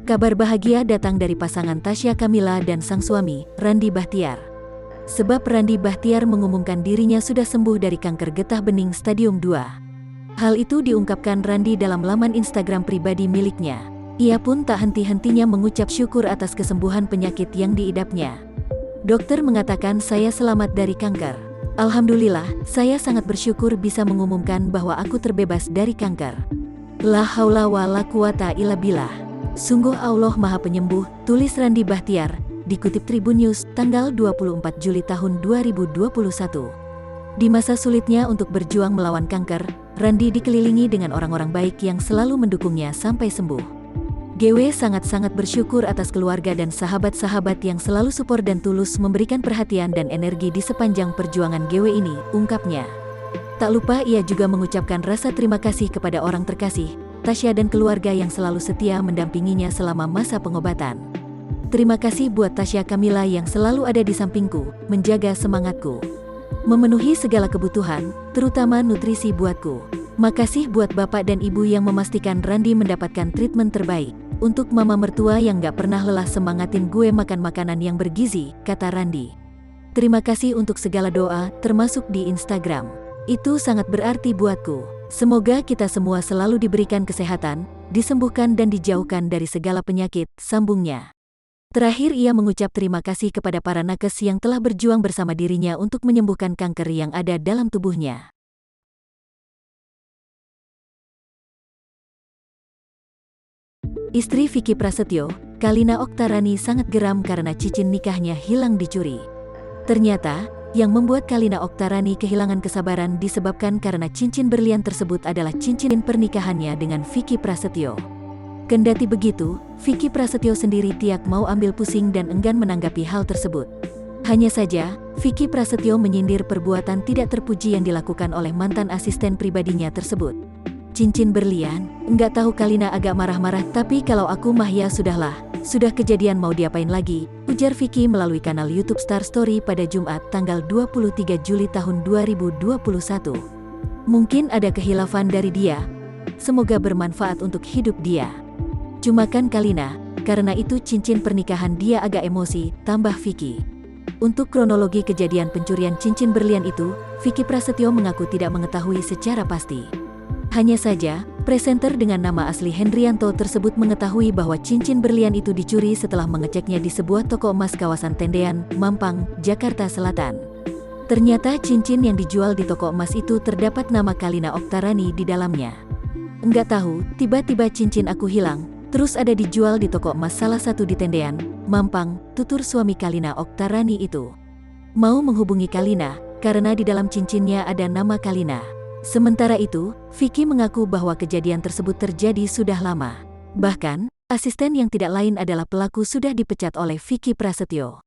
Kabar bahagia datang dari pasangan Tasya Kamila dan sang suami, Randy Bahtiar. Sebab Randy Bahtiar mengumumkan dirinya sudah sembuh dari kanker getah bening stadium 2. Hal itu diungkapkan Randy dalam laman Instagram pribadi miliknya. Ia pun tak henti-hentinya mengucap syukur atas kesembuhan penyakit yang diidapnya. Dokter mengatakan saya selamat dari kanker. Alhamdulillah, saya sangat bersyukur bisa mengumumkan bahwa aku terbebas dari kanker. La haula wa la quwata illa billah. Sungguh Allah Maha Penyembuh, tulis Randy Bahtiar, dikutip Tribun News, tanggal 24 Juli tahun 2021. Di masa sulitnya untuk berjuang melawan kanker, Randy dikelilingi dengan orang-orang baik yang selalu mendukungnya sampai sembuh. GW sangat-sangat bersyukur atas keluarga dan sahabat-sahabat yang selalu support dan tulus memberikan perhatian dan energi di sepanjang perjuangan GW ini, ungkapnya. Tak lupa ia juga mengucapkan rasa terima kasih kepada orang terkasih, Tasya dan keluarga yang selalu setia mendampinginya selama masa pengobatan. Terima kasih buat Tasya Kamila yang selalu ada di sampingku, menjaga semangatku, memenuhi segala kebutuhan, terutama nutrisi buatku. Makasih buat bapak dan ibu yang memastikan Randy mendapatkan treatment terbaik. Untuk mama mertua yang gak pernah lelah semangatin gue makan makanan yang bergizi, kata Randy. Terima kasih untuk segala doa, termasuk di Instagram. Itu sangat berarti buatku. Semoga kita semua selalu diberikan kesehatan, disembuhkan dan dijauhkan dari segala penyakit, sambungnya. Terakhir ia mengucap terima kasih kepada para nakes yang telah berjuang bersama dirinya untuk menyembuhkan kanker yang ada dalam tubuhnya. Istri Vicky Prasetyo, Kalina Oktarani sangat geram karena cincin nikahnya hilang dicuri. Ternyata, yang membuat Kalina Oktarani kehilangan kesabaran disebabkan karena cincin berlian tersebut adalah cincin pernikahannya dengan Vicky Prasetyo. Kendati begitu, Vicky Prasetyo sendiri tiak mau ambil pusing dan enggan menanggapi hal tersebut. Hanya saja, Vicky Prasetyo menyindir perbuatan tidak terpuji yang dilakukan oleh mantan asisten pribadinya tersebut. Cincin berlian, enggak tahu Kalina agak marah-marah, tapi kalau aku mah ya sudahlah, sudah kejadian mau diapain lagi, ujar Vicky melalui kanal YouTube Star Story pada Jumat tanggal 23 Juli tahun 2021. Mungkin ada kehilafan dari dia, semoga bermanfaat untuk hidup dia. Cuma kan Kalina, karena itu cincin pernikahan dia agak emosi, tambah Vicky. Untuk kronologi kejadian pencurian cincin berlian itu, Vicky Prasetyo mengaku tidak mengetahui secara pasti. Hanya saja, presenter dengan nama asli Hendrianto tersebut mengetahui bahwa cincin berlian itu dicuri setelah mengeceknya di sebuah toko emas kawasan Tendean, Mampang, Jakarta Selatan. Ternyata cincin yang dijual di toko emas itu terdapat nama Kalina Oktarani di dalamnya. Enggak tahu, tiba-tiba cincin aku hilang, terus ada dijual di toko emas salah satu di Tendean, Mampang, tutur suami Kalina Oktarani itu. Mau menghubungi Kalina, karena di dalam cincinnya ada nama Kalina. Sementara itu, Vicky mengaku bahwa kejadian tersebut terjadi sudah lama. Bahkan, asisten yang tidak lain adalah pelaku sudah dipecat oleh Vicky Prasetyo.